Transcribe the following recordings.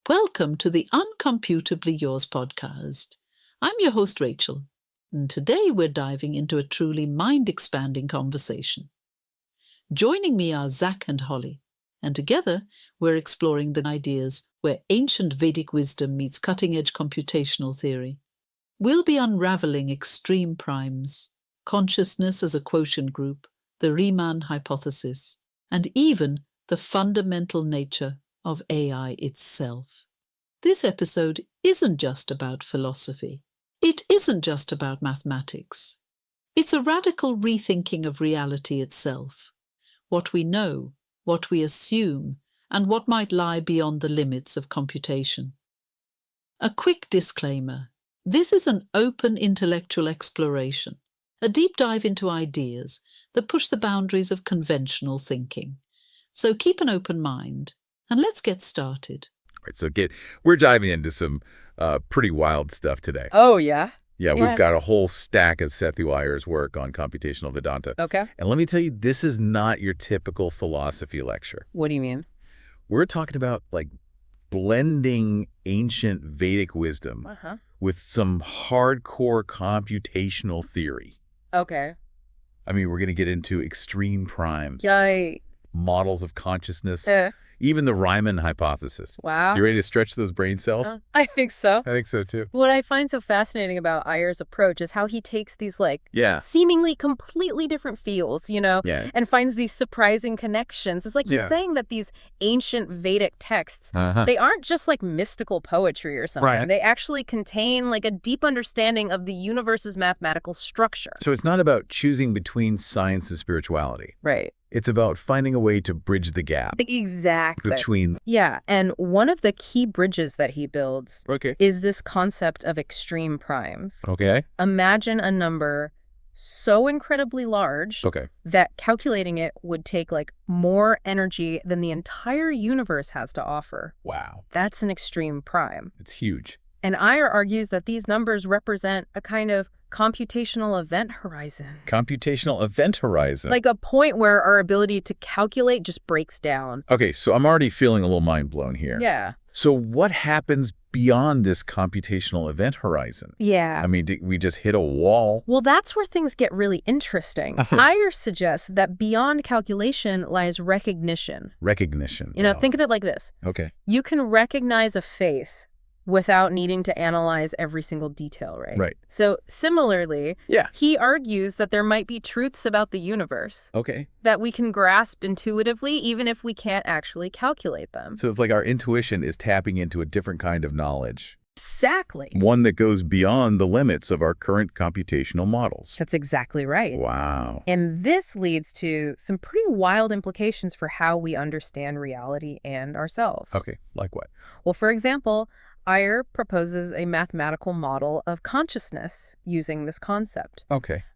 Welcome to the Uncomputably Yours podcast. I'm your host, Rachel, and today we're diving into a truly mind-expanding conversation. Joining me are Zach and Holly, and together we're exploring the ideas where ancient Vedic wisdom meets cutting-edge computational theory. We'll be unraveling extreme primes, consciousness as a quotient group, the Riemann Hypothesis, and even the fundamental nature of AI itself. This episode isn't just about philosophy. It isn't just about mathematics. It's a radical rethinking of reality itself, what we know, what we assume, and what might lie beyond the limits of computation. A quick disclaimer. This is an open intellectual exploration, a deep dive into ideas that push the boundaries of conventional thinking. So keep an open mind, and let's get started. Right, so we're diving into some pretty wild stuff today. Oh, yeah? Yeah, we've got a whole stack of Seth Uyer's work on computational Vedanta. Okay. And let me tell you, this is not your typical philosophy lecture. What do you mean? We're talking about, blending ancient Vedic wisdom with some hardcore computational theory. Okay. I mean, we're going to get into extreme primes, Yikes. models of consciousness, even the Riemann Hypothesis. Wow. You ready to stretch those brain cells? I think so. I think so, too. What I find so fascinating about Uyer's approach is how he takes these, Yeah. seemingly completely different fields, Yeah. and finds these surprising connections. It's like he's saying that these ancient Vedic texts, they aren't just mystical poetry or something. Right. They actually contain a deep understanding of the universe's mathematical structure. So it's not about choosing between science and spirituality. Right. It's about finding a way to bridge the gap Exactly. between... Yeah, and one of the key bridges that he builds is this concept of extreme primes. Okay. Imagine a number so incredibly large that calculating it would take more energy than the entire universe has to offer. Wow. That's an extreme prime. It's huge. And Uyer argues that these numbers represent a kind of computational event horizon. Computational event horizon. Like a point where our ability to calculate just breaks down. Okay, so I'm already feeling a little mind blown here. Yeah. So what happens beyond this computational event horizon? Yeah. I mean, did we just hit a wall? Well, that's where things get really interesting. Uyer suggests that beyond calculation lies recognition. Recognition. Think of it like this. Okay. You can recognize a face without needing to analyze every single detail, right? Right. So similarly, he argues that there might be truths about the universe that we can grasp intuitively, even if we can't actually calculate them. So it's like our intuition is tapping into a different kind of knowledge. Exactly. One that goes beyond the limits of our current computational models. That's exactly right. Wow. And this leads to some pretty wild implications for how we understand reality and ourselves. Okay, like what? Well, for example, Uyer proposes a mathematical model of consciousness using this concept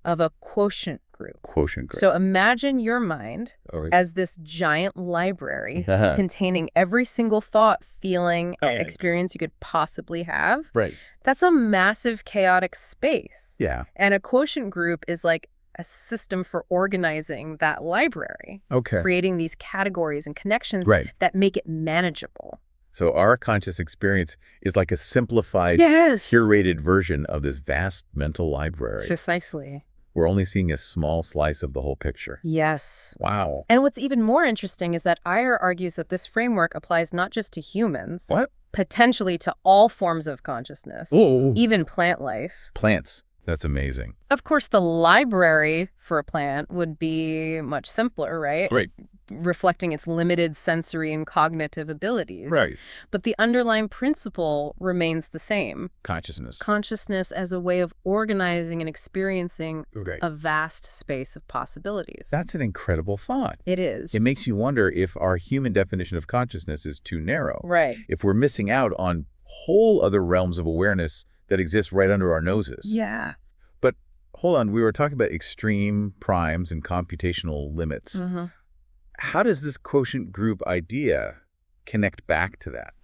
of a quotient group. Quotient group. So imagine your mind as this giant library containing every single thought, feeling, experience you could possibly have. Right. That's a massive chaotic space. Yeah. And a quotient group is like a system for organizing that library. Creating these categories and connections that make it manageable. So our conscious experience is like a simplified, curated version of this vast mental library. Precisely. We're only seeing a small slice of the whole picture. Yes. Wow. And what's even more interesting is that Uyer argues that this framework applies not just to humans. What? Potentially to all forms of consciousness. Ooh. Even plant life. Plants. That's amazing. Of course, the library for a plant would be much simpler, right? Right. Reflecting its limited sensory and cognitive abilities. Right. But the underlying principle remains the same. Consciousness. Consciousness as a way of organizing and experiencing a vast space of possibilities. That's an incredible thought. It is. It makes you wonder if our human definition of consciousness is too narrow. Right. If we're missing out on whole other realms of awareness that exist right under our noses. Yeah. But hold on, we were talking about extreme primes and computational limits. How does this quotient group idea connect back to that?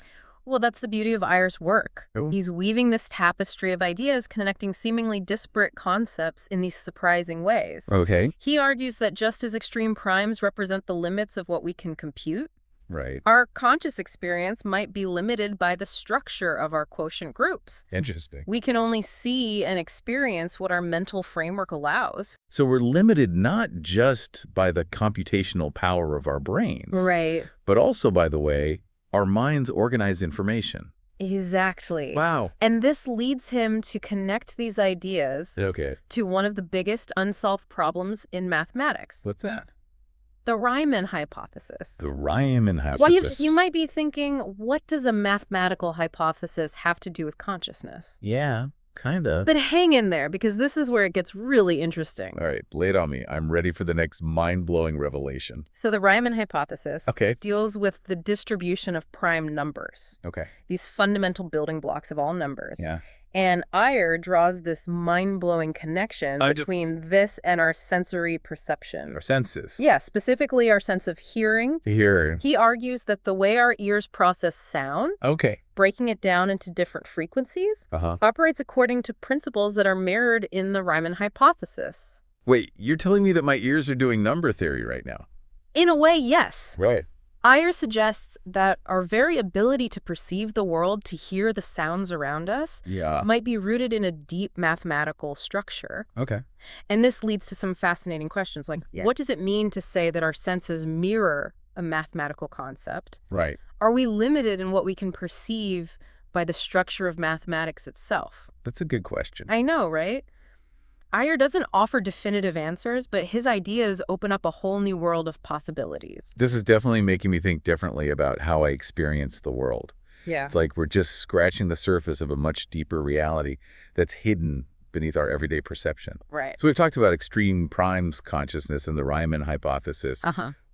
Well, that's the beauty of Uyer's work. Oh. He's weaving this tapestry of ideas, connecting seemingly disparate concepts in these surprising ways. Okay. He argues that just as extreme primes represent the limits of what we can compute, Right. Our conscious experience might be limited by the structure of our quotient groups. Interesting. We can only see and experience what our mental framework allows. So we're limited not just by the computational power of our brains, Right. but also, by the way, our minds organize information. Exactly. Wow. And this leads him to connect these ideas to one of the biggest unsolved problems in mathematics. What's that? The Riemann Hypothesis. The Riemann Hypothesis. Well, you might be thinking, what does a mathematical hypothesis have to do with consciousness? Yeah, kind of. But hang in there, because this is where it gets really interesting. All right, lay it on me. I'm ready for the next mind-blowing revelation. So the Riemann Hypothesis Okay. deals with the distribution of prime numbers. Okay. These fundamental building blocks of all numbers. Yeah. And Ayer draws this mind-blowing connection between this and our sensory perception. Our senses. Yeah, specifically our sense of hearing. Hearing. He argues that the way our ears process sound, breaking it down into different frequencies, operates according to principles that are mirrored in the Riemann Hypothesis. Wait, you're telling me that my ears are doing number theory right now? In a way, yes. Right. Ayer suggests that our very ability to perceive the world, to hear the sounds around us, might be rooted in a deep mathematical structure. Okay. And this leads to some fascinating questions, like what does it mean to say that our senses mirror a mathematical concept? Right. Are we limited in what we can perceive by the structure of mathematics itself? That's a good question. I know, right? Ayer doesn't offer definitive answers, but his ideas open up a whole new world of possibilities. This is definitely making me think differently about how I experience the world. Yeah. It's like we're just scratching the surface of a much deeper reality that's hidden beneath our everyday perception. Right. So we've talked about extreme primes consciousness and the Riemann hypothesis.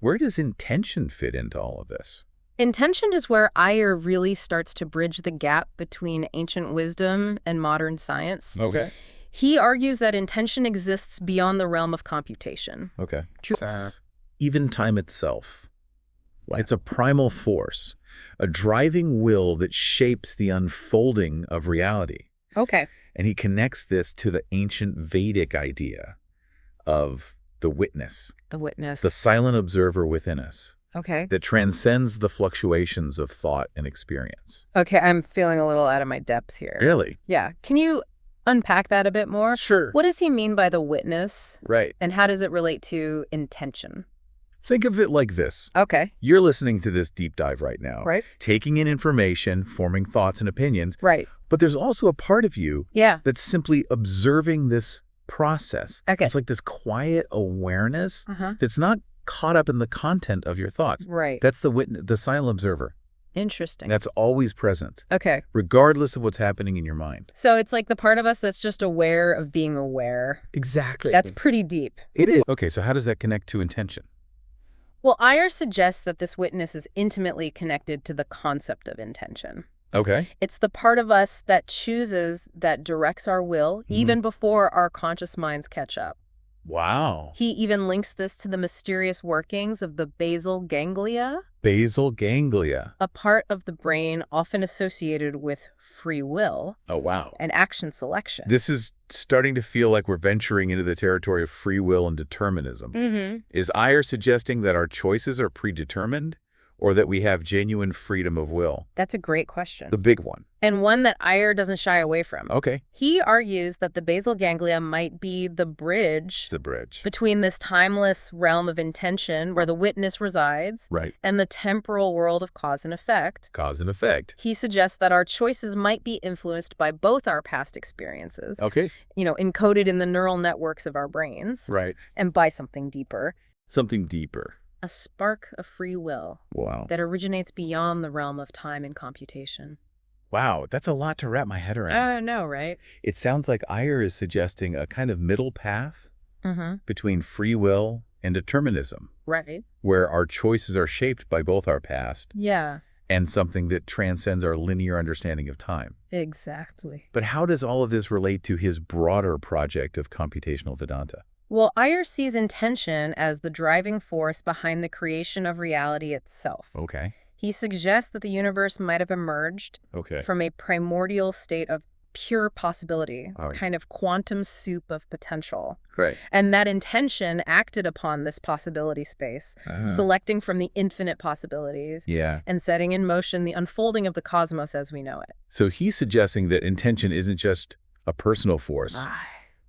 Where does intention fit into all of this? Intention is where Ayer really starts to bridge the gap between ancient wisdom and modern science. Okay. He argues that intention exists beyond the realm of computation. Okay. Even time itself. Wow. It's a primal force, a driving will that shapes the unfolding of reality. Okay. And he connects this to the ancient Vedic idea of the witness. The witness. The silent observer within us. Okay. That transcends the fluctuations of thought and experience. Okay, I'm feeling a little out of my depth here. Really? Yeah. Can you unpack that a bit more? Sure. What does he mean by the witness? Right. And how does it relate to intention? Think of it like this. Okay. You're listening to this deep dive right now. Right. Taking in information, forming thoughts and opinions. Right. But there's also a part of you that's simply observing this process. Okay. It's like this quiet awareness that's not caught up in the content of your thoughts. Right. That's the witness, the silent observer. Interesting. That's always present. Okay. Regardless of what's happening in your mind. So it's like the part of us that's just aware of being aware. Exactly. That's pretty deep. It is. Okay, so how does that connect to intention? Well, Ayer suggests that this witness is intimately connected to the concept of intention. Okay. It's the part of us that chooses, that directs our will, even before our conscious minds catch up. Wow. He even links this to the mysterious workings of the basal ganglia. Basal ganglia. A part of the brain often associated with free will. Oh, wow. And action selection. This is starting to feel like we're venturing into the territory of free will and determinism. Is Ayer suggesting that our choices are predetermined, or that we have genuine freedom of will? That's a great question. The big one. And one that Ayer doesn't shy away from. Okay. He argues that the basal ganglia might be the bridge between this timeless realm of intention where the witness resides and the temporal world of cause and effect. Cause and effect. He suggests that our choices might be influenced by both our past experiences. Okay. You know, encoded in the neural networks of our brains. Right. And by something deeper. Something deeper. A spark of free will. Wow. That originates beyond the realm of time and computation. Wow, that's a lot to wrap my head around. I know, right? It sounds like Ayer is suggesting a kind of middle path between free will and determinism. Right. Where our choices are shaped by both our past and something that transcends our linear understanding of time. Exactly. But how does all of this relate to his broader project of computational Vedanta? Well, Ayer sees intention as the driving force behind the creation of reality itself. Okay. He suggests that the universe might have emerged from a primordial state of pure possibility, Oh, kind of quantum soup of potential. right. And that intention acted upon this possibility space, selecting from the infinite possibilities Yeah. and setting in motion the unfolding of the cosmos as we know it. So he's suggesting that intention isn't just a personal force,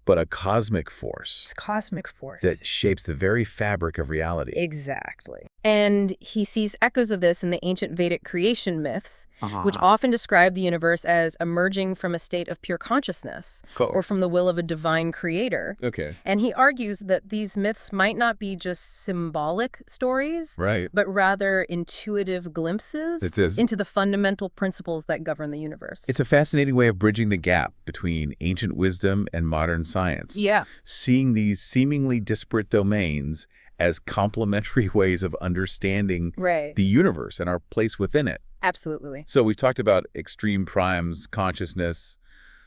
but a cosmic force It's cosmic force. that shapes the very fabric of reality. Exactly. And he sees echoes of this in the ancient Vedic creation myths, which often describe the universe as emerging from a state of pure consciousness or from the will of a divine creator. Okay. And he argues that these myths might not be just symbolic stories, Right. but rather intuitive glimpses into the fundamental principles that govern the universe. It's a fascinating way of bridging the gap between ancient wisdom and modern science. Yeah. Seeing these seemingly disparate domains as complementary ways of understanding the universe and our place within it. Absolutely. So we've talked about extreme primes, consciousness,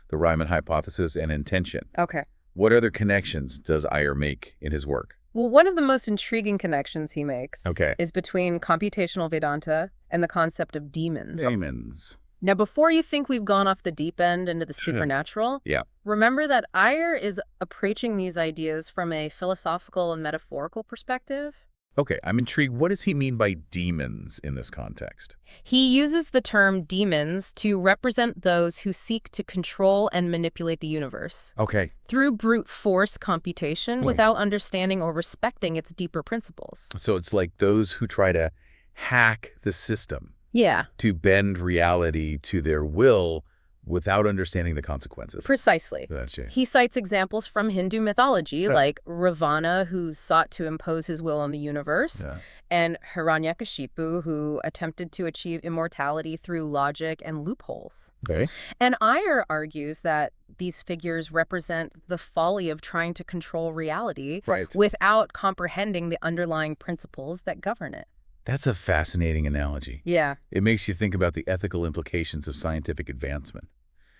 the Riemann hypothesis, and intention. Okay. What other connections does Iyer make in his work? Well, one of the most intriguing connections he makes is between computational Vedanta and the concept of demons. Demons. Now, before you think we've gone off the deep end into the supernatural, remember that Iyer is approaching these ideas from a philosophical and metaphorical perspective. Okay, I'm intrigued. What does he mean by demons in this context? He uses the term demons to represent those who seek to control and manipulate the universe. Okay. Through brute force computation without understanding or respecting its deeper principles. So it's like those who try to hack the system. Yeah. To bend reality to their will without understanding the consequences. Precisely. That's it. He cites examples from Hindu mythology, like Ravana, who sought to impose his will on the universe, and Hiranyakashipu, who attempted to achieve immortality through logic and loopholes. Okay. And Iyer argues that these figures represent the folly of trying to control reality without comprehending the underlying principles that govern it. That's a fascinating analogy. Yeah. It makes you think about the ethical implications of scientific advancement,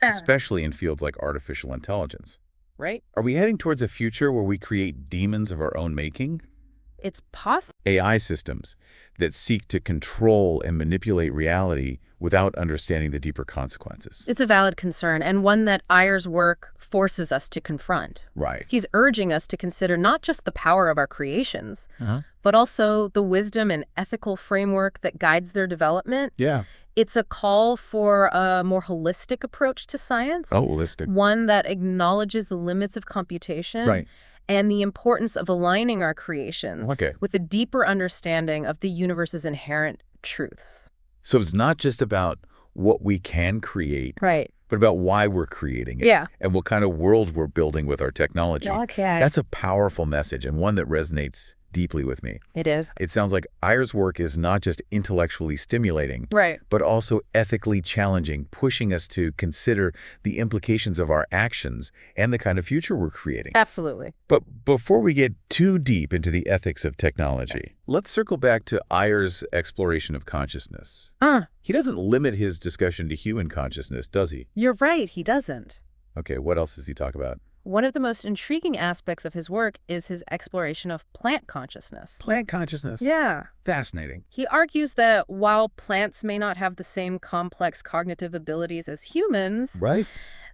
especially in fields like artificial intelligence. Right. Are we heading towards a future where we create demons of our own making? It's possible. AI systems that seek to control and manipulate reality without understanding the deeper consequences. It's a valid concern, and one that Iyer's work forces us to confront. Right. He's urging us to consider not just the power of our creations, but also the wisdom and ethical framework that guides their development. Yeah. It's a call for a more holistic approach to science. Oh, holistic. One that acknowledges the limits of computation and the importance of aligning our creations with a deeper understanding of the universe's inherent truths. So it's not just about what we can create, but about why we're creating it and what kind of world we're building with our technology. That's a powerful message and one that resonates deeply with me. It is. It sounds like Iyer's work is not just intellectually stimulating, but also ethically challenging, pushing us to consider the implications of our actions and the kind of future we're creating. Absolutely. But before we get too deep into the ethics of technology, let's circle back to Iyer's exploration of consciousness. He doesn't limit his discussion to human consciousness, does he? You're right, he doesn't. Okay, what else does he talk about? One of the most intriguing aspects of his work is his exploration of plant consciousness. Plant consciousness? Yeah. Fascinating. He argues that while plants may not have the same complex cognitive abilities as humans,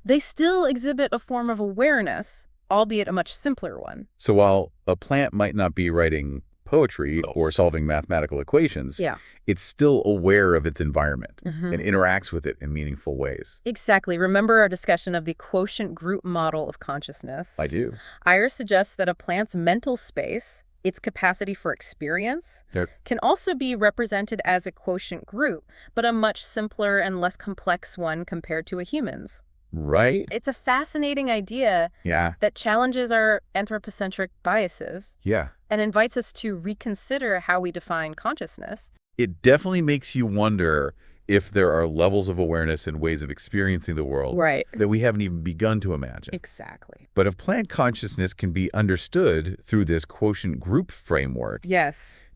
they still exhibit a form of awareness, albeit a much simpler one. So while a plant might not be writing poetry or solving mathematical equations, it's still aware of its environment and interacts with it in meaningful ways. Exactly. Remember our discussion of the quotient group model of consciousness? I do. Iyer suggests that a plant's mental space, its capacity for experience, can also be represented as a quotient group, but a much simpler and less complex one compared to a human's. Right? It's a fascinating idea that challenges our anthropocentric biases and invites us to reconsider how we define consciousness. It definitely makes you wonder if there are levels of awareness and ways of experiencing the world that we haven't even begun to imagine. Exactly. But if plant consciousness can be understood through this quotient group framework,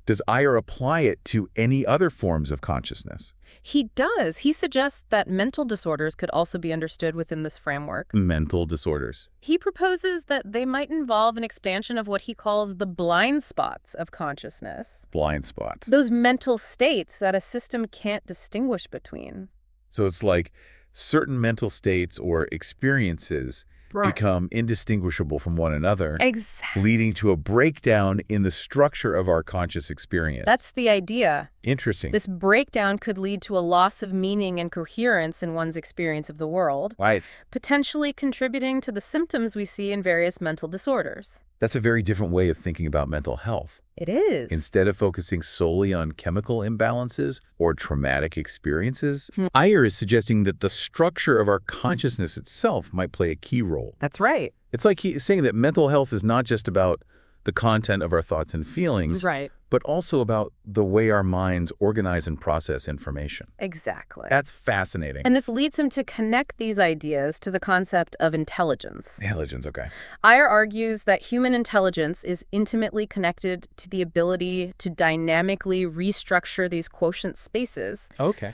does Iyer apply it to any other forms of consciousness? He does. He suggests that mental disorders could also be understood within this framework. Mental disorders. He proposes that they might involve an expansion of what he calls the blind spots of consciousness. Blind spots. Those mental states that a system can't distinguish between. So it's like certain mental states or experiences become indistinguishable from one another, leading to a breakdown in the structure of our conscious experience. That's the idea. Interesting. This breakdown could lead to a loss of meaning and coherence in one's experience of the world, potentially contributing to the symptoms we see in various mental disorders. That's a very different way of thinking about mental health. It is. Instead of focusing solely on chemical imbalances or traumatic experiences, Iyer is suggesting that the structure of our consciousness itself might play a key role. That's right. It's like he's saying that mental health is not just about the content of our thoughts and feelings, but also about the way our minds organize and process information. Exactly. That's fascinating. And this leads him to connect these ideas to the concept of intelligence. Intelligence, okay. Iyer argues that human intelligence is intimately connected to the ability to dynamically restructure these quotient spaces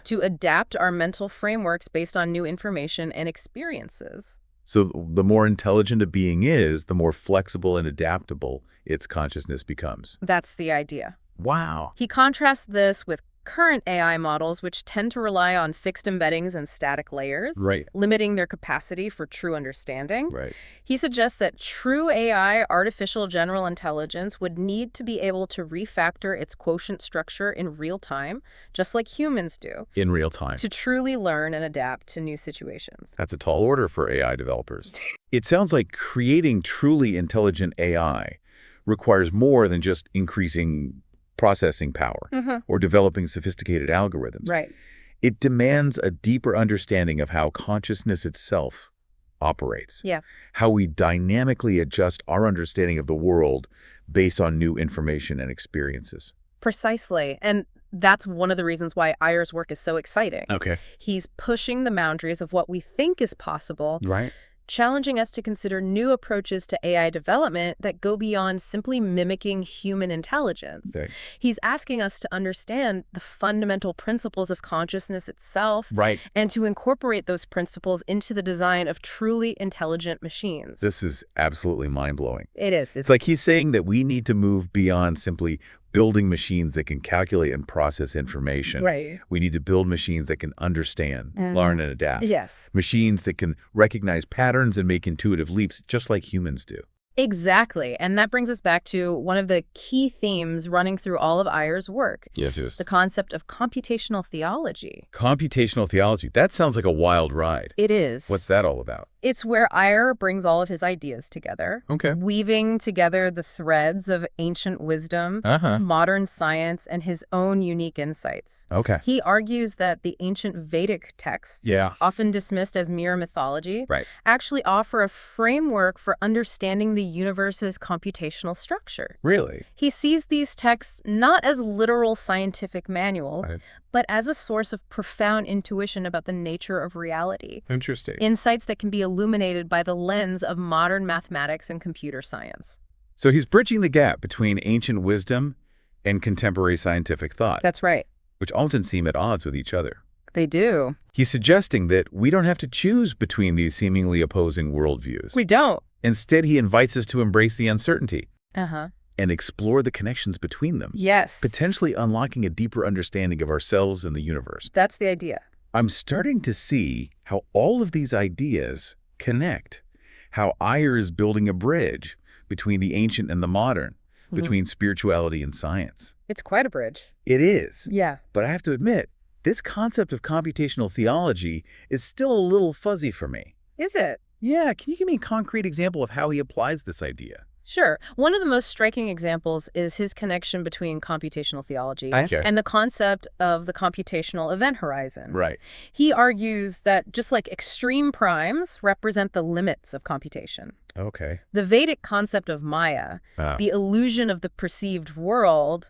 to adapt our mental frameworks based on new information and experiences. So the more intelligent a being is, the more flexible and adaptable its consciousness becomes. That's the idea. Wow. He contrasts this with current AI models, which tend to rely on fixed embeddings and static layers, limiting their capacity for true understanding. He suggests that true AI, artificial general intelligence, would need to be able to refactor its quotient structure in real time, just like humans do. In real time. To truly learn and adapt to new situations. That's a tall order for AI developers. It sounds like creating truly intelligent AI requires more than just increasing processing power or developing sophisticated algorithms. It demands a deeper understanding of how consciousness itself operates, how we dynamically adjust our understanding of the world based on new information and experiences. Precisely. And that's one of the reasons why Iyer's work is so exciting. He's pushing the boundaries of what we think is possible, challenging us to consider new approaches to AI development that go beyond simply mimicking human intelligence. He's asking us to understand the fundamental principles of consciousness itself and to incorporate those principles into the design of truly intelligent machines. This is absolutely mind-blowing. It is. It's like he's saying that we need to move beyond simply building machines that can calculate and process information. We need to build machines that can understand, learn, and adapt. Machines that can recognize patterns and make intuitive leaps just like humans do. Exactly. And that brings us back to one of the key themes running through all of Iyer's work. The concept of computational theology. Computational theology. That sounds like a wild ride. It is. What's that all about? It's where Iyer brings all of his ideas together, weaving together the threads of ancient wisdom, modern science, and his own unique insights. He argues that the ancient Vedic texts, often dismissed as mere mythology, actually offer a framework for understanding the universe's computational structure. He sees these texts not as literal scientific manuals, but as a source of profound intuition about the nature of reality. Insights that can be illuminated by the lens of modern mathematics and computer science. So he's bridging the gap between ancient wisdom and contemporary scientific thought. That's right. Which often seem at odds with each other. They do. He's suggesting that we don't have to choose between these seemingly opposing worldviews. We don't. Instead, he invites us to embrace the uncertainty. And explore the connections between them. Potentially unlocking a deeper understanding of ourselves and the universe. That's the idea. I'm starting to see how all of these ideas connect. How Iyer is building a bridge between the ancient and the modern, between spirituality and science. It's quite a bridge. It is. But I have to admit, this concept of computational theology is still a little fuzzy for me. Is it? Yeah, can you give me a concrete example of how he applies this idea? Sure. One of the most striking examples is his connection between computational theology and the concept of the computational event horizon. He argues that just like extreme primes represent the limits of computation. The Vedic concept of Maya, the illusion of the perceived world,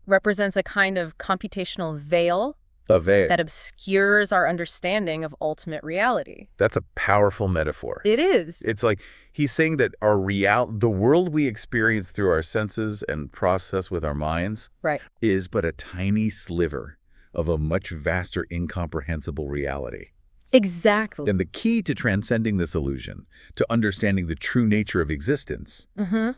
represents a kind of computational veil that obscures our understanding of ultimate reality. That's a powerful metaphor. It is. It's like he's saying that the world we experience through our senses and process with our minds is but a tiny sliver of a much vaster, incomprehensible reality. Exactly. And the key to transcending this illusion, to understanding the true nature of existence,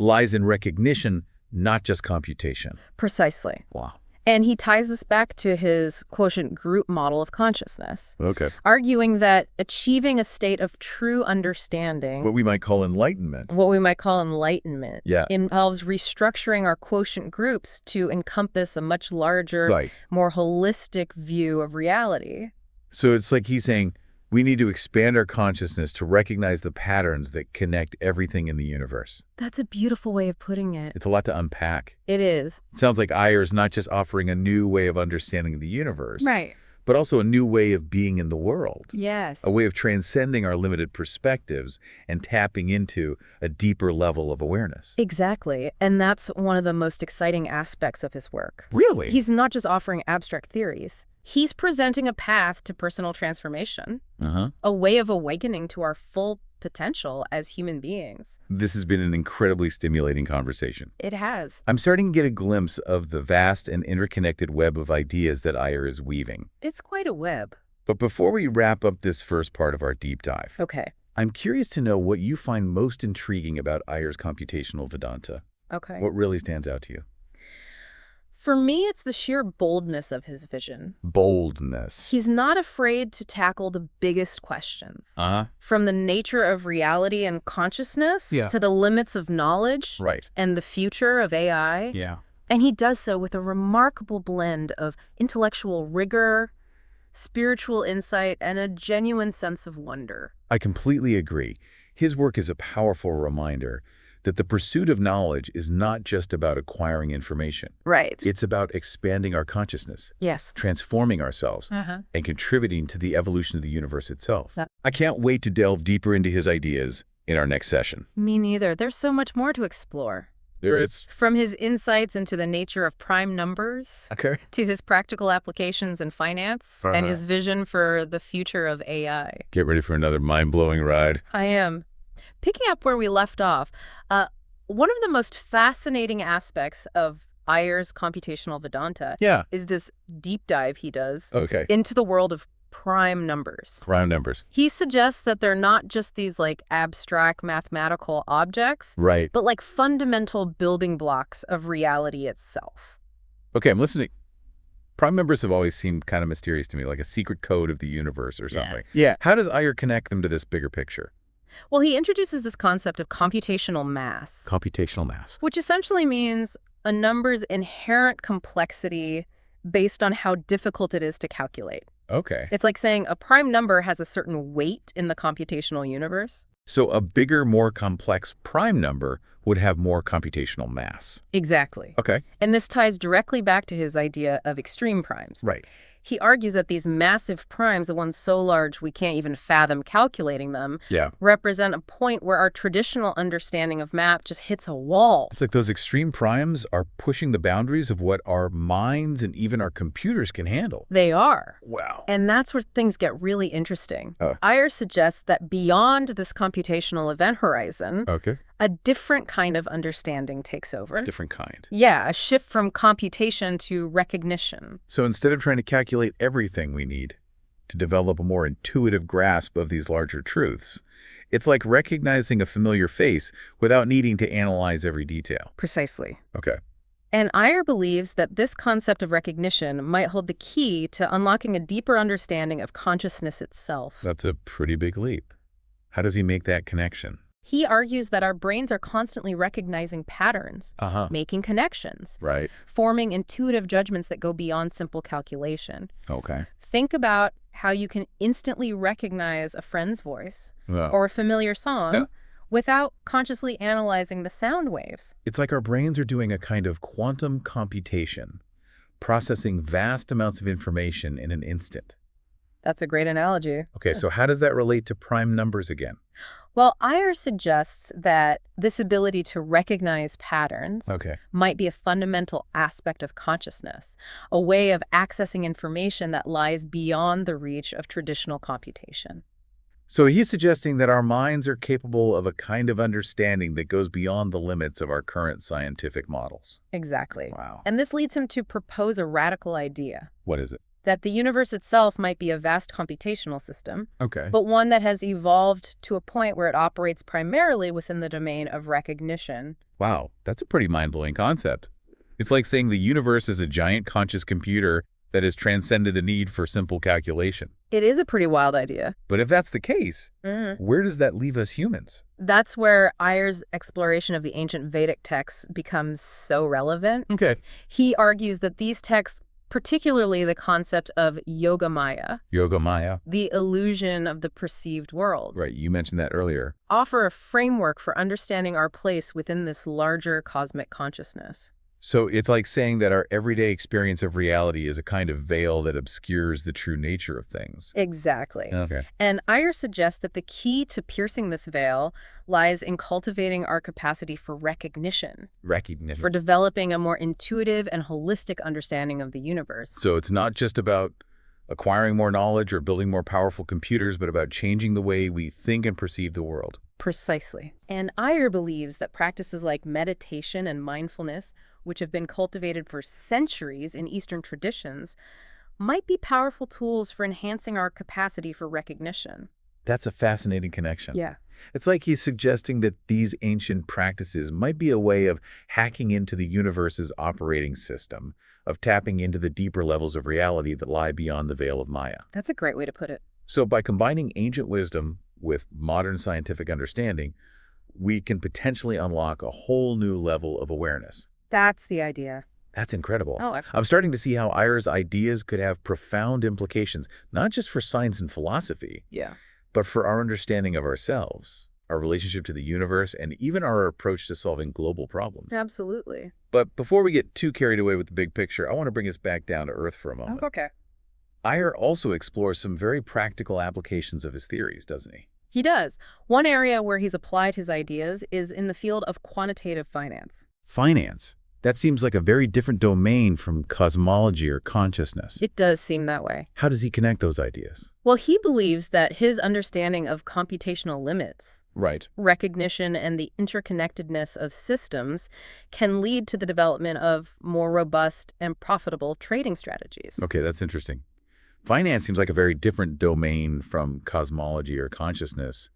lies in recognition, not just computation. Precisely. Wow. And he ties this back to his quotient group model of consciousness, arguing that achieving a state of true understanding, what we might call enlightenment, involves restructuring our quotient groups to encompass a much larger, more holistic view of reality. So it's like he's saying we need to expand our consciousness to recognize the patterns that connect everything in the universe. That's a beautiful way of putting it. It's a lot to unpack. It is. It sounds like Ayer's not just offering a new way of understanding the universe, right, but also a new way of being in the world. Yes. A way of transcending our limited perspectives and tapping into a deeper level of awareness. Exactly. And that's one of the most exciting aspects of his work. Really? He's not just offering abstract theories. He's presenting a path to personal transformation, a way of awakening to our full potential as human beings. This has been an incredibly stimulating conversation. It has. I'm starting to get a glimpse of the vast and interconnected web of ideas that Ayer is weaving. It's quite a web. But before we wrap up this first part of our deep dive, I'm curious to know what you find most intriguing about Ayer's computational Vedanta. What really stands out to you? For me, it's the sheer boldness of his vision. Boldness. He's not afraid to tackle the biggest questions. From the nature of reality and consciousness to the limits of knowledge and the future of AI. And he does so with a remarkable blend of intellectual rigor, spiritual insight, and a genuine sense of wonder. I completely agree. His work is a powerful reminder that the pursuit of knowledge is not just about acquiring information. It's about expanding our consciousness, transforming ourselves, and contributing to the evolution of the universe itself. I can't wait to delve deeper into his ideas in our next session. Me neither. There's so much more to explore. There is. From his insights into the nature of prime numbers to his practical applications in finance and his vision for the future of AI. Get ready for another mind-blowing ride. I am. Picking up where we left off, one of the most fascinating aspects of Ayer's computational Vedanta is this deep dive he does into the world of prime numbers. Prime numbers. He suggests that they're not just these like abstract mathematical objects, but like fundamental building blocks of reality itself. Okay, I'm listening. Prime numbers have always seemed kind of mysterious to me, like a secret code of the universe or something. How does Ayer connect them to this bigger picture? Well, he introduces this concept of computational mass. Computational mass. Which essentially means a number's inherent complexity based on how difficult it is to calculate. It's like saying a prime number has a certain weight in the computational universe. So a bigger, more complex prime number would have more computational mass. Exactly. And this ties directly back to his idea of extreme primes. He argues that these massive primes, the ones so large we can't even fathom calculating them, represent a point where our traditional understanding of math just hits a wall. It's like those extreme primes are pushing the boundaries of what our minds and even our computers can handle. They are. Wow. And that's where things get really interesting. Ayer suggests that beyond this computational event horizon, a different kind of understanding takes over. It's a different kind. Yeah, a shift from computation to recognition. So instead of trying to calculate everything we need to develop a more intuitive grasp of these larger truths, it's like recognizing a familiar face without needing to analyze every detail. Precisely. And Ayer believes that this concept of recognition might hold the key to unlocking a deeper understanding of consciousness itself. That's a pretty big leap. How does he make that connection? He argues that our brains are constantly recognizing patterns, making connections, forming intuitive judgments that go beyond simple calculation. Think about how you can instantly recognize a friend's voice or a familiar song without consciously analyzing the sound waves. It's like our brains are doing a kind of quantum computation, processing vast amounts of information in an instant. That's a great analogy. So how does that relate to prime numbers again? Well, Ayer suggests that this ability to recognize patterns might be a fundamental aspect of consciousness, a way of accessing information that lies beyond the reach of traditional computation. So he's suggesting that our minds are capable of a kind of understanding that goes beyond the limits of our current scientific models. Exactly. Wow. And this leads him to propose a radical idea. What is it? That the universe itself might be a vast computational system, but one that has evolved to a point where it operates primarily within the domain of recognition. Wow, that's a pretty mind-blowing concept. It's like saying the universe is a giant conscious computer that has transcended the need for simple calculation. It is a pretty wild idea. But if that's the case, where does that leave us humans? That's where Iyer's exploration of the ancient Vedic texts becomes so relevant. Okay. He argues that these texts, particularly the concept of yogamaya, the illusion of the perceived world. Right, you mentioned that earlier. Offer a framework for understanding our place within this larger cosmic consciousness. So it's like saying that our everyday experience of reality is a kind of veil that obscures the true nature of things. Exactly. Okay. And Iyer suggests that the key to piercing this veil lies in cultivating our capacity for recognition. For developing a more intuitive and holistic understanding of the universe. So it's not just about acquiring more knowledge or building more powerful computers, but about changing the way we think and perceive the world. Precisely. And Iyer believes that practices like meditation and mindfulness, which have been cultivated for centuries in Eastern traditions, might be powerful tools for enhancing our capacity for recognition. That's a fascinating connection. Yeah. It's like he's suggesting that these ancient practices might be a way of hacking into the universe's operating system, of tapping into the deeper levels of reality that lie beyond the veil of Maya. That's a great way to put it. So by combining ancient wisdom with modern scientific understanding, we can potentially unlock a whole new level of awareness. That's the idea. That's incredible. Oh, I'm starting to see how Iyer's ideas could have profound implications, not just for science and philosophy, but for our understanding of ourselves, our relationship to the universe, and even our approach to solving global problems. Absolutely. But before we get too carried away with the big picture, I want to bring us back down to earth for a moment. Okay. Iyer also explores some very practical applications of his theories, doesn't he? He does. One area where he's applied his ideas is in the field of quantitative finance. Finance? That seems like a very different domain from cosmology or consciousness. It does seem that way. How does he connect those ideas? Well, he believes that his understanding of computational limits, recognition, and the interconnectedness of systems can lead to the development of more robust and profitable trading strategies. Okay, that's interesting. Finance seems like a very different domain from cosmology or consciousness.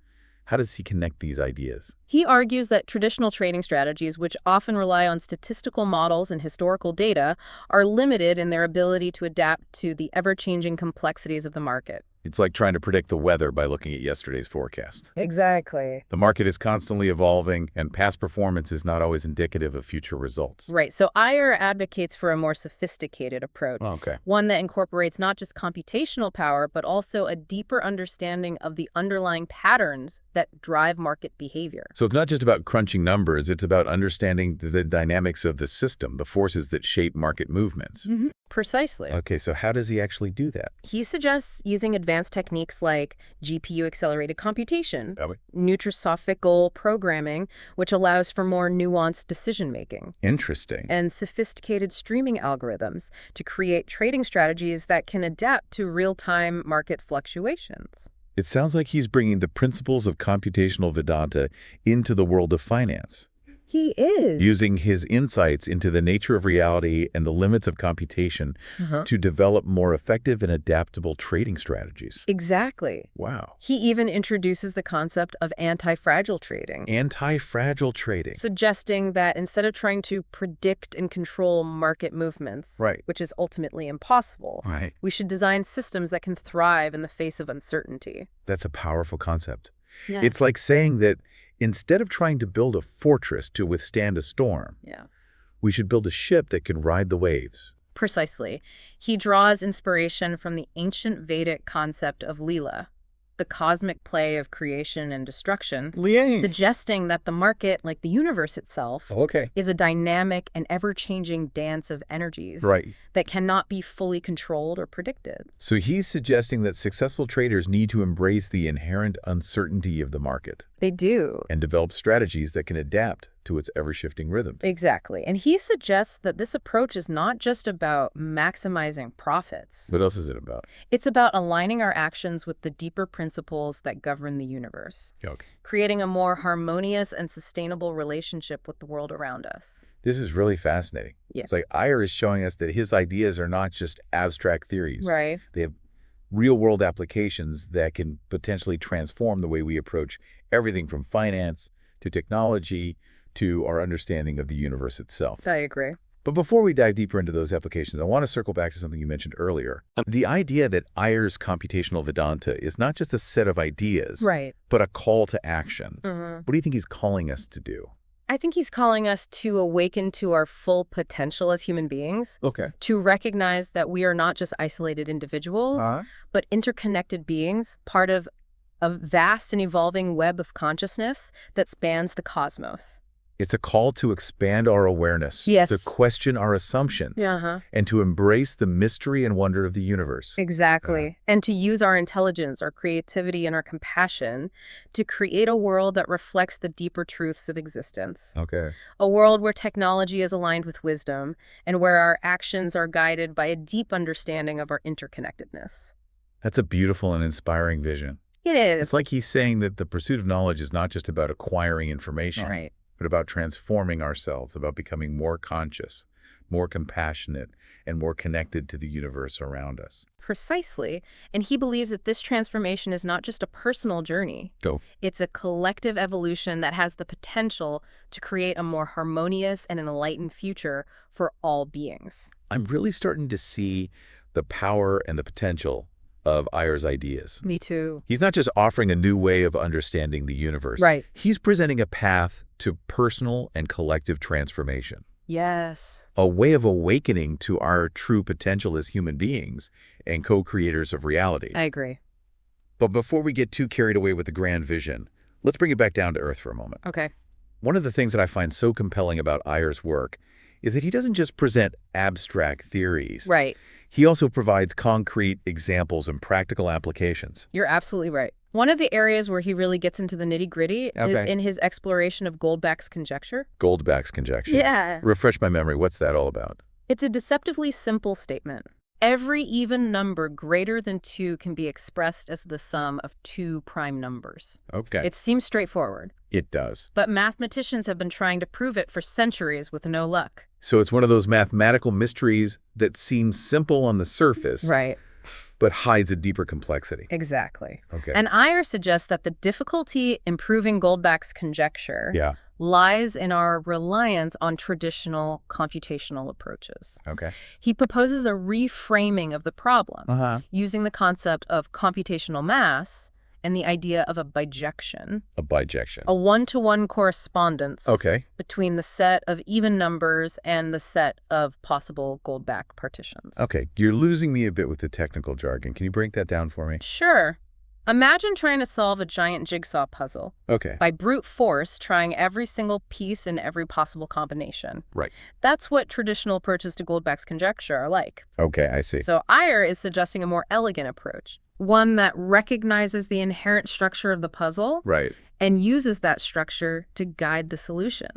How does he connect these ideas? He argues that traditional trading strategies, which often rely on statistical models and historical data, are limited in their ability to adapt to the ever-changing complexities of the market. It's like trying to predict the weather by looking at yesterday's forecast. Exactly. The market is constantly evolving, and past performance is not always indicative of future results. Right. So Iyer advocates for a more sophisticated approach. Okay. One that incorporates not just computational power, but also a deeper understanding of the underlying patterns that drive market behavior. So it's not just about crunching numbers, it's about understanding the dynamics of the system, the forces that shape market movements. Precisely. Okay, so how does he actually do that? He suggests using advanced techniques like GPU-accelerated computation, nutrisophical programming, which allows for more nuanced decision-making. Interesting. And sophisticated streaming algorithms to create trading strategies that can adapt to real-time market fluctuations. It sounds like he's bringing the principles of computational Vedanta into the world of finance. He is. Using his insights into the nature of reality and the limits of computation to develop more effective and adaptable trading strategies. Exactly. Wow. He even introduces the concept of anti-fragile trading. Anti-fragile trading. Suggesting that instead of trying to predict and control market movements, which is ultimately impossible, we should design systems that can thrive in the face of uncertainty. That's a powerful concept. It's like saying that instead of trying to build a fortress to withstand a storm, we should build a ship that can ride the waves. Precisely. He draws inspiration from the ancient Vedic concept of Leela, the cosmic play of creation and destruction, suggesting that the market, like the universe itself, is a dynamic and ever-changing dance of energies that cannot be fully controlled or predicted. So he's suggesting that successful traders need to embrace the inherent uncertainty of the market. They do. And develop strategies that can adapt to its ever-shifting rhythm. Exactly. And he suggests that this approach is not just about maximizing profits. What else is it about? It's about aligning our actions with the deeper principles that govern the universe, creating a more harmonious and sustainable relationship with the world around us. This is really fascinating. It's like Iyer is showing us that his ideas are not just abstract theories. They have real-world applications that can potentially transform the way we approach everything from finance to technology to our understanding of the universe itself. I agree. But before we dive deeper into those applications, I want to circle back to something you mentioned earlier. The idea that Ayer's computational Vedanta is not just a set of ideas, right, but a call to action. Mm-hmm. What do you think he's calling us to do? I think he's calling us to awaken to our full potential as human beings. Okay. To recognize that we are not just isolated individuals, but interconnected beings, part of a vast and evolving web of consciousness that spans the cosmos. It's a call to expand our awareness, Yes. to question our assumptions, and to embrace the mystery and wonder of the universe. Exactly. And to use our intelligence, our creativity, and our compassion to create a world that reflects the deeper truths of existence. Okay. A world where technology is aligned with wisdom and where our actions are guided by a deep understanding of our interconnectedness. That's a beautiful and inspiring vision. It is. It's like he's saying that the pursuit of knowledge is not just about acquiring information, Right. but about transforming ourselves, about becoming more conscious, more compassionate, and more connected to the universe around us. Precisely. And he believes that this transformation is not just a personal journey. It's a collective evolution that has the potential to create a more harmonious and enlightened future for all beings. I'm really starting to see the power and the potential of Ayer's ideas. Me too. He's not just offering a new way of understanding the universe. Right. He's presenting a path to personal and collective transformation. Yes. A way of awakening to our true potential as human beings and co-creators of reality. I agree. But before we get too carried away with the grand vision, let's bring it back down to earth for a moment. Okay. One of the things that I find so compelling about Ayer's work is that he doesn't just present abstract theories. Right. He also provides concrete examples and practical applications. You're absolutely right. One of the areas where he really gets into the nitty-gritty is in his exploration of Goldbach's conjecture. Goldbach's conjecture. Yeah. Refresh my memory. What's that all about? It's a deceptively simple statement. Every even number greater than 2 can be expressed as the sum of 2 prime numbers. Okay. It seems straightforward. It does. But mathematicians have been trying to prove it for centuries with no luck. So it's one of those mathematical mysteries that seems simple on the surface, Right. but hides a deeper complexity. Exactly. Okay. And Ayer suggests that the difficulty in proving Goldbach's conjecture lies in our reliance on traditional computational approaches. Okay. He proposes a reframing of the problem using the concept of computational mass and the idea of a bijection. A bijection. A one-to-one correspondence Okay. between the set of even numbers and the set of possible Goldbach partitions. Okay. You're losing me a bit with the technical jargon. Can you break that down for me? Sure. Imagine trying to solve a giant jigsaw puzzle. Okay. By brute force, trying every single piece in every possible combination. Right. That's what traditional approaches to Goldbach's conjecture are like. Okay, I see. So Ayer is suggesting a more elegant approach, one that recognizes the inherent structure of the puzzle and uses that structure to guide the solution.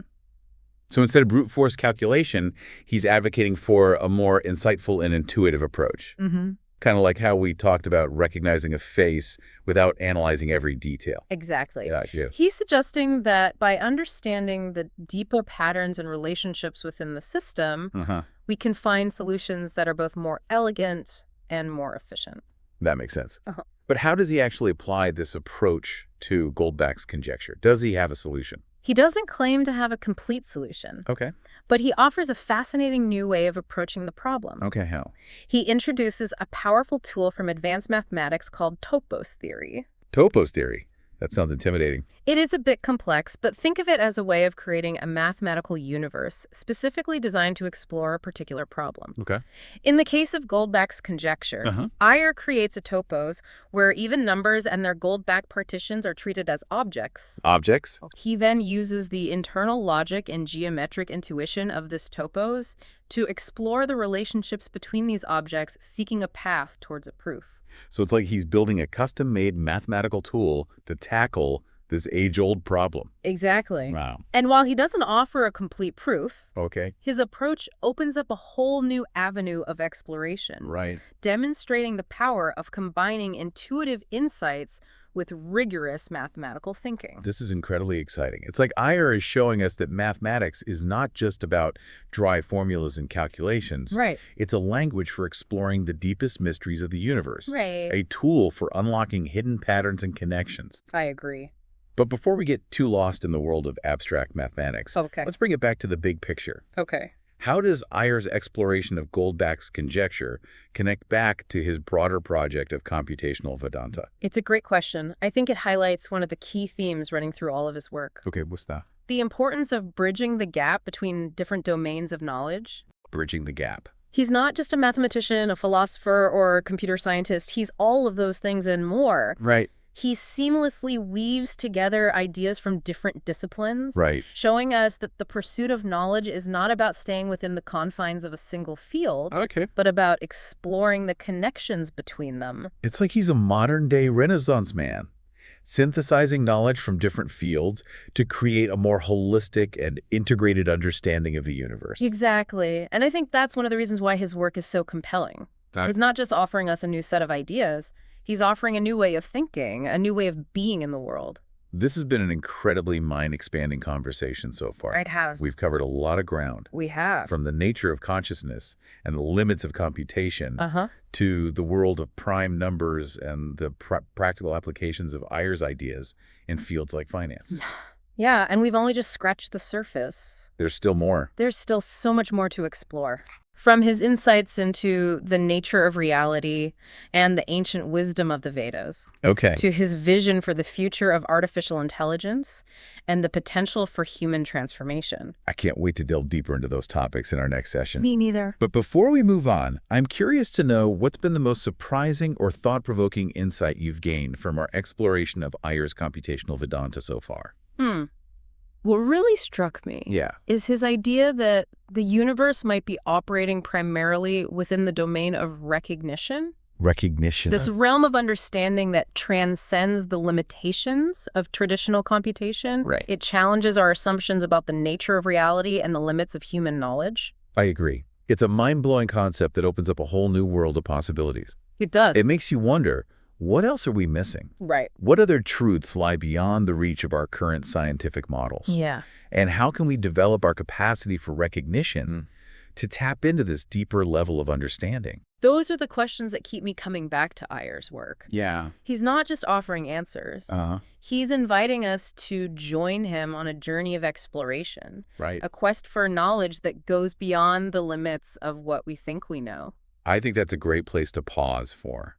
So instead of brute force calculation, he's advocating for a more insightful and intuitive approach. Kind of like how we talked about recognizing a face without analyzing every detail. Exactly. Yeah. He's suggesting that by understanding the deeper patterns and relationships within the system, we can find solutions that are both more elegant and more efficient. That makes sense. But how does he actually apply this approach to Goldbach's conjecture? Does he have a solution? He doesn't claim to have a complete solution. Okay. But he offers a fascinating new way of approaching the problem. Okay, how? He introduces a powerful tool from advanced mathematics called topos theory. Topos theory? That sounds intimidating. It is a bit complex, but think of it as a way of creating a mathematical universe specifically designed to explore a particular problem. Okay. In the case of Goldbach's conjecture, Ayer creates a topos where even numbers and their Goldbach partitions are treated as objects. Objects? He then uses the internal logic and geometric intuition of this topos to explore the relationships between these objects, seeking a path towards a proof. So it's like he's building a custom-made mathematical tool to tackle this age-old problem. Exactly. Wow. And while he doesn't offer a complete proof, Okay. his approach opens up a whole new avenue of exploration. Right. Demonstrating the power of combining intuitive insights with rigorous mathematical thinking. This is incredibly exciting. It's like Ayer is showing us that mathematics is not just about dry formulas and calculations. Right. It's a language for exploring the deepest mysteries of the universe. Right. A tool for unlocking hidden patterns and connections. I agree. But before we get too lost in the world of abstract mathematics, let's bring it back to the big picture. Okay. How does Ayer's exploration of Goldbach's conjecture connect back to his broader project of computational Vedanta? It's a great question. I think it highlights one of the key themes running through all of his work. Okay, what's that? The importance of bridging the gap between different domains of knowledge. Bridging the gap. He's not just a mathematician, a philosopher, or a computer scientist. He's all of those things and more. Right. He seamlessly weaves together ideas from different disciplines, Right. showing us that the pursuit of knowledge is not about staying within the confines of a single field, but about exploring the connections between them. It's like he's a modern-day Renaissance man, synthesizing knowledge from different fields to create a more holistic and integrated understanding of the universe. Exactly. And I think that's one of the reasons why his work is so compelling. He's not just offering us a new set of ideas. He's offering a new way of thinking, a new way of being in the world. This has been an incredibly mind-expanding conversation so far. It has. We've covered a lot of ground. We have. From the nature of consciousness and the limits of computation to the world of prime numbers and the practical applications of Ayer's ideas in fields like finance. Yeah, and we've only just scratched the surface. There's still more. There's still so much more to explore. From his insights into the nature of reality and the ancient wisdom of the Vedas, to his vision for the future of artificial intelligence and the potential for human transformation. I can't wait to delve deeper into those topics in our next session. Me neither. But before we move on, I'm curious to know what's been the most surprising or thought-provoking insight you've gained from our exploration of Ayer's computational Vedanta so far. What really struck me is his idea that the universe might be operating primarily within the domain of recognition. Recognition. This realm of understanding that transcends the limitations of traditional computation. Right. It challenges our assumptions about the nature of reality and the limits of human knowledge. I agree. It's a mind-blowing concept that opens up a whole new world of possibilities. It does. It makes you wonder, what else are we missing? Right. What other truths lie beyond the reach of our current scientific models? Yeah. And how can we develop our capacity for recognition to tap into this deeper level of understanding? Those are the questions that keep me coming back to Ayer's work. Yeah. He's not just offering answers. He's inviting us to join him on a journey of exploration. Right. A quest for knowledge that goes beyond the limits of what we think we know. I think that's a great place to pause for.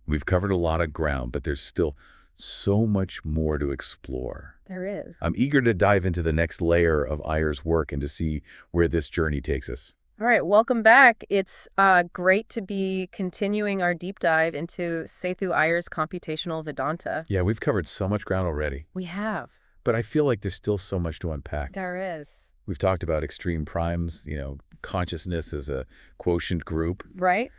We've covered a lot of ground, but there's still so much more to explore. There is. I'm eager to dive into the next layer of Ayer's work and to see where this journey takes us. All right, welcome back. It's great to be continuing our deep dive into Sethu Iyer's computational Vedanta. Yeah, we've covered so much ground already. We have. But I feel like there's still so much to unpack. There is. We've talked about extreme primes, consciousness as a quotient group. Right.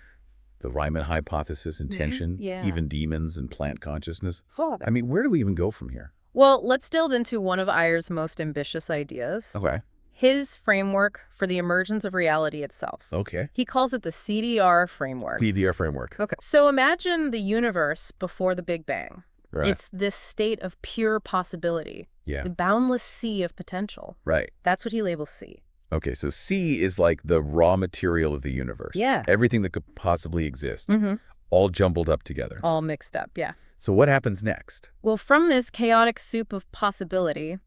The Riemann Hypothesis, intention, even demons and plant consciousness. I mean, where do we even go from here? Well, let's delve into one of Iyer's most ambitious ideas. Okay. His framework for the emergence of reality itself. Okay. He calls it the CDR framework. CDR framework. Okay. So imagine the universe before the Big Bang. Right. It's this state of pure possibility. Yeah. The boundless sea of potential. Right. That's what he labels C. Okay, so C is like the raw material of the universe. Yeah. Everything that could possibly exist. All jumbled up together. All mixed up, yeah. So what happens next? Well, from this chaotic soup of possibility,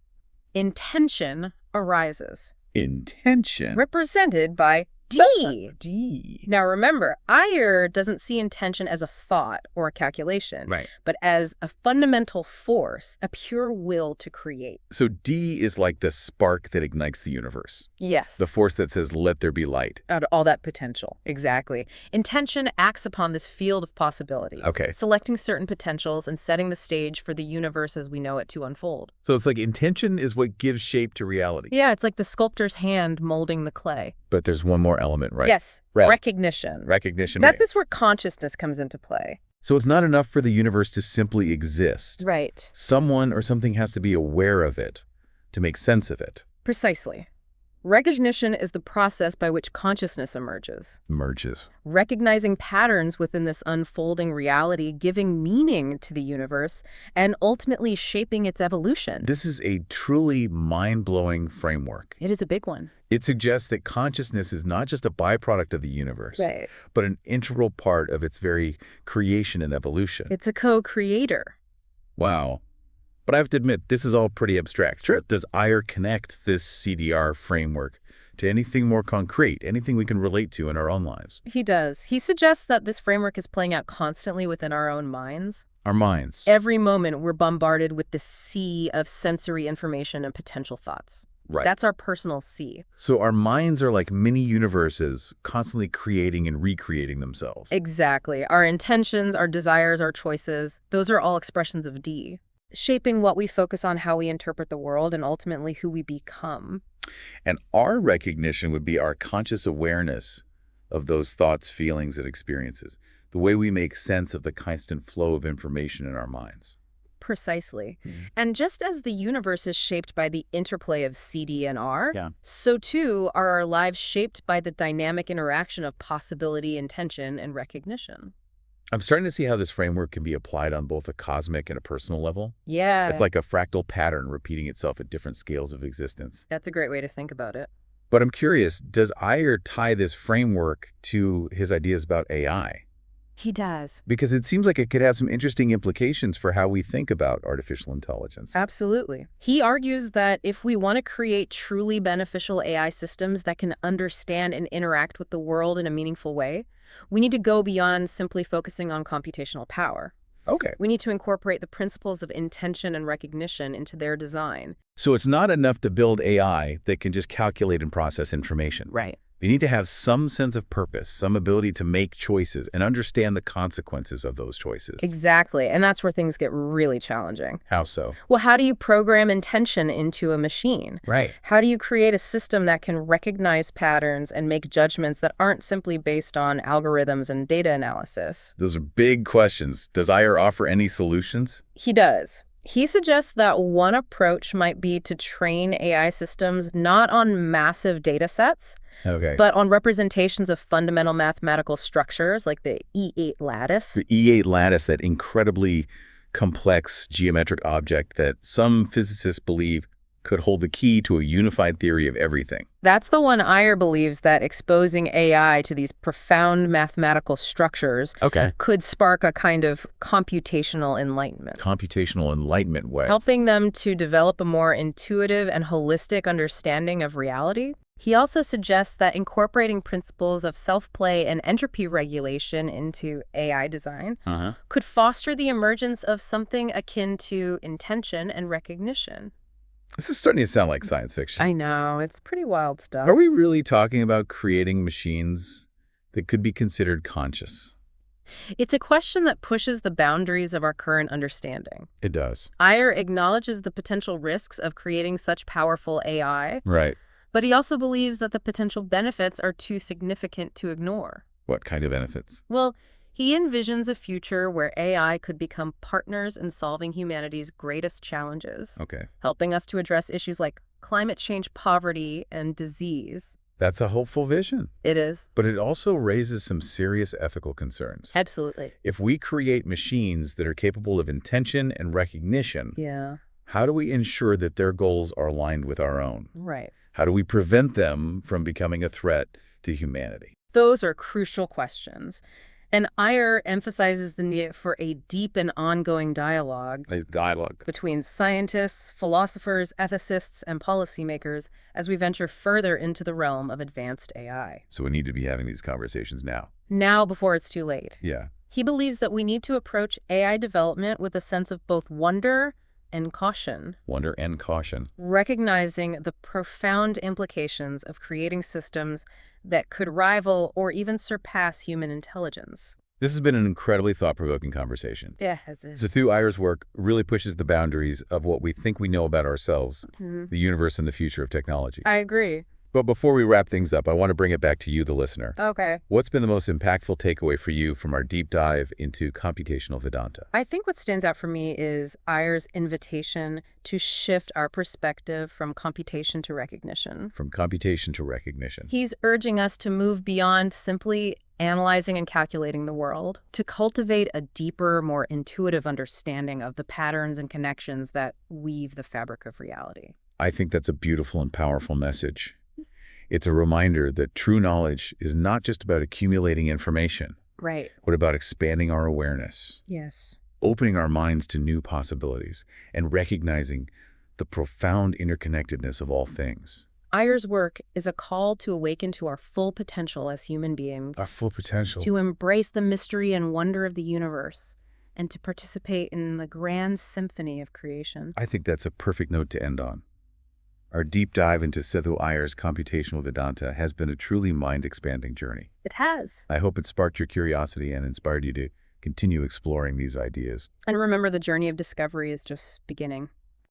intention arises. Intention? Represented by D. D. Now remember, Ayer doesn't see intention as a thought or a calculation, but as a fundamental force, a pure will to create. So D is like the spark that ignites the universe. Yes. The force that says, let there be light. Out of all that potential. Exactly. Intention acts upon this field of possibility. Okay. Selecting certain potentials and setting the stage for the universe as we know it to unfold. So it's like intention is what gives shape to reality. Yeah, it's like the sculptor's hand molding the clay. But there's one more element, right? Yes. Recognition. Recognition. That's this where consciousness comes into play. So it's not enough for the universe to simply exist. Right. Someone or something has to be aware of it to make sense of it. Precisely. Recognition is the process by which consciousness emerges. Recognizing patterns within this unfolding reality, giving meaning to the universe, and ultimately shaping its evolution. This is a truly mind-blowing framework. It is a big one. It suggests that consciousness is not just a byproduct of the universe, but an integral part of its very creation and evolution. It's a co-creator. Wow. But I have to admit, this is all pretty abstract. Sure. Does Ayer connect this CDR framework to anything more concrete, anything we can relate to in our own lives. He does. He suggests that this framework is playing out constantly within our own minds. Our minds. Every moment we're bombarded with the sea of sensory information and potential thoughts. Right. That's our personal sea. So our minds are like mini universes constantly creating and recreating themselves. Exactly. Our intentions, our desires, our choices, those are all expressions of D, shaping what we focus on, how we interpret the world, and ultimately who we become. And our recognition would be our conscious awareness of those thoughts, feelings, and experiences, the way we make sense of the constant flow of information in our minds. Precisely. And just as the universe is shaped by the interplay of CD and R, so too are our lives shaped by the dynamic interaction of possibility, intention, and recognition. I'm starting to see how this framework can be applied on both a cosmic and a personal level. Yeah. It's like a fractal pattern repeating itself at different scales of existence. That's a great way to think about it. But I'm curious, does Iyer tie this framework to his ideas about AI? He does. Because it seems like it could have some interesting implications for how we think about artificial intelligence. Absolutely. He argues that if we want to create truly beneficial AI systems that can understand and interact with the world in a meaningful way, we need to go beyond simply focusing on computational power. Okay. We need to incorporate the principles of intention and recognition into their design. So it's not enough to build AI that can just calculate and process information. Right. They need to have some sense of purpose, some ability to make choices and understand the consequences of those choices. Exactly. And that's where things get really challenging. How so? Well, how do you program intention into a machine? Right. How do you create a system that can recognize patterns and make judgments that aren't simply based on algorithms and data analysis? Those are big questions. Does Iyer offer any solutions? He does. He suggests that one approach might be to train AI systems not on massive data sets, but on representations of fundamental mathematical structures like the E8 lattice. The E8 lattice, that incredibly complex geometric object that some physicists believe could hold the key to a unified theory of everything. That's the one Iyer believes that exposing AI to these profound mathematical structures could spark a kind of computational enlightenment. Computational enlightenment way. Helping them to develop a more intuitive and holistic understanding of reality. He also suggests that incorporating principles of self-play and entropy regulation into AI design could foster the emergence of something akin to intention and recognition. This is starting to sound like science fiction. I know. It's pretty wild stuff. Are we really talking about creating machines that could be considered conscious? It's a question that pushes the boundaries of our current understanding. It does. Iyer acknowledges the potential risks of creating such powerful AI. Right. But he also believes that the potential benefits are too significant to ignore. What kind of benefits? Well, he envisions a future where AI could become partners in solving humanity's greatest challenges, helping us to address issues like climate change, poverty, and disease. That's a hopeful vision. It is. But it also raises some serious ethical concerns. Absolutely. If we create machines that are capable of intention and recognition, how do we ensure that their goals are aligned with our own? Right. How do we prevent them from becoming a threat to humanity? Those are crucial questions. And Iyer emphasizes the need for a deep and ongoing dialogue between scientists, philosophers, ethicists, and policymakers as we venture further into the realm of advanced AI. So we need to be having these conversations now. Now, before it's too late. Yeah. He believes that we need to approach AI development with a sense of both wonder and caution. Wonder and caution. Recognizing the profound implications of creating systems that could rival or even surpass human intelligence. This has been an incredibly thought-provoking conversation. Yeah, it has. So through Iyer's work really pushes the boundaries of what we think we know about ourselves, the universe, and the future of technology. I agree. But before we wrap things up, I want to bring it back to you, the listener. Okay. What's been the most impactful takeaway for you from our deep dive into computational Vedanta? I think what stands out for me is Iyer's invitation to shift our perspective from computation to recognition. From computation to recognition. He's urging us to move beyond simply analyzing and calculating the world, to cultivate a deeper, more intuitive understanding of the patterns and connections that weave the fabric of reality. I think that's a beautiful and powerful message. It's a reminder that true knowledge is not just about accumulating information, but about expanding our awareness. Yes. Opening our minds to new possibilities and recognizing the profound interconnectedness of all things. Iyer's work is a call to awaken to our full potential as human beings. Our full potential. To embrace the mystery and wonder of the universe, and to participate in the grand symphony of creation. I think that's a perfect note to end on. Our deep dive into Sethu Iyer's Computational Vedanta has been a truly mind-expanding journey. It has. I hope it sparked your curiosity and inspired you to continue exploring these ideas. And remember, the journey of discovery is just beginning.